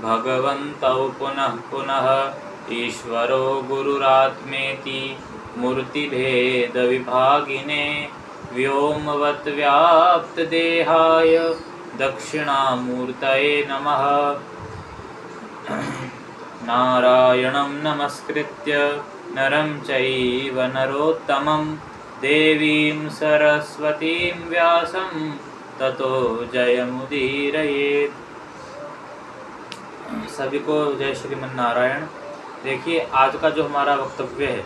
भगवन्तौ पुनः पुनः ईश्वरो गुरुरात्मेति मूर्तिभेदविभागिने व्योमवत् व्याप्तदेहाय दक्षिणामूर्तये नमः। नारायणं नमस्कृत्य नरं चैव नरोत्तमं देवीं सरस्वतीं व्यासं ततो जयमुदीरयेत्। सभी को जय श्रीमन नारायण। देखिए, आज का जो हमारा वक्तव्य है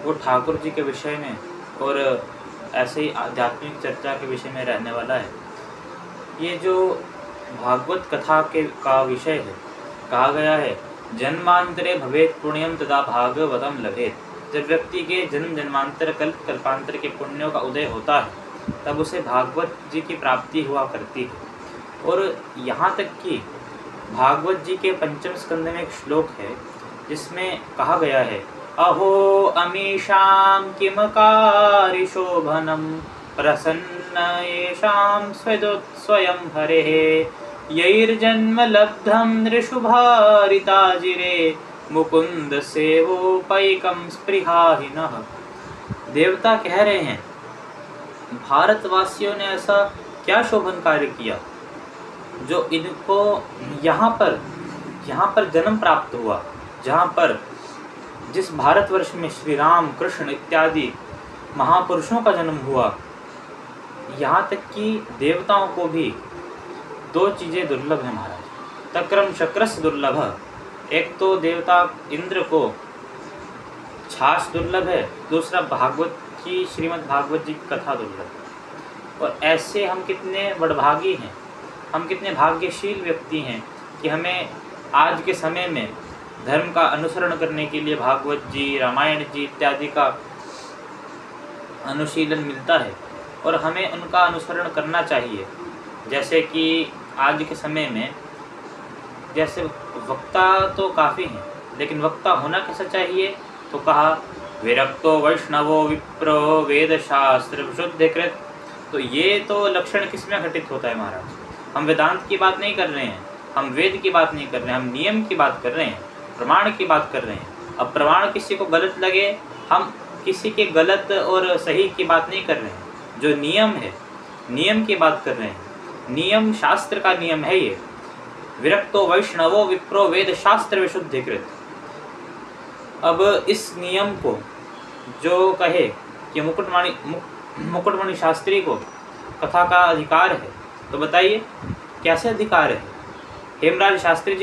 वो ठाकुर जी के विषय में और ऐसे ही आध्यात्मिक चर्चा के विषय में रहने वाला है। ये जो भागवत कथा का विषय है, कहा गया है जन्मांतरे भवेत् पुण्यम तदा भागवतम लभेत्। जब व्यक्ति के जन्म जन्मांतर कल्प कल्पांतर के पुण्यों का उदय होता है तब उसे भागवत जी की प्राप्ति हुआ करती है। और यहाँ तक कि भागवत जी के पंचम स्कंद में एक श्लोक है जिसमें कहा गया है अहो अमीशां किमकारिशोभनं प्रसन्न येषां स्वयं हरेः यैर्जन्म लब्धं नृषु भारिताजिरे मुकुंद सेवोपैकं स्पृहाहिनः। देवता कह रहे हैं भारतवासियों ने ऐसा क्या शोभन कार्य किया जो इनको यहाँ पर जन्म प्राप्त हुआ, जहाँ पर जिस भारतवर्ष में श्री राम कृष्ण इत्यादि महापुरुषों का जन्म हुआ, यहाँ तक कि देवताओं को भी दो चीज़ें दुर्लभ हैं महाराज। तक्रम शक्रस दुर्लभ, एक तो देवता इंद्र को छाछ दुर्लभ है, दूसरा भागवत की श्रीमद् भागवत जी की कथा दुर्लभ है। और ऐसे हम कितने बड़भागी हैं, हम कितने भाग्यशील व्यक्ति हैं कि हमें आज के समय में धर्म का अनुसरण करने के लिए भागवत जी, रामायण जी इत्यादि का अनुशीलन मिलता है और हमें उनका अनुसरण करना चाहिए। जैसे कि आज के समय में जैसे वक्ता तो काफ़ी हैं, लेकिन वक्ता होना कैसा चाहिए, तो कहा विरक्तो वैष्णवो विप्रो वेद शास्त्र विशुद्धिकृत। तो ये तो लक्षण किस में घटित होता है महाराज? हम वेदांत की बात नहीं कर रहे हैं, हम वेद की बात नहीं कर रहे हैं, हम नियम की बात कर रहे हैं, प्रमाण की बात कर रहे हैं। अब प्रमाण किसी को गलत लगे, हम किसी के गलत और सही की बात नहीं कर रहे हैं। जो नियम है, नियम की बात कर रहे हैं। नियम शास्त्र का नियम है ये, विरक्तो वैष्णवो विप्रो वेद शास्त्र विशुद्धिकृत। अब इस नियम को जो कहे कि मुकुटमणि शास्त्री को कथा का अधिकार है, तो बताइए कैसे अधिकार है? हेमराज शास्त्री जी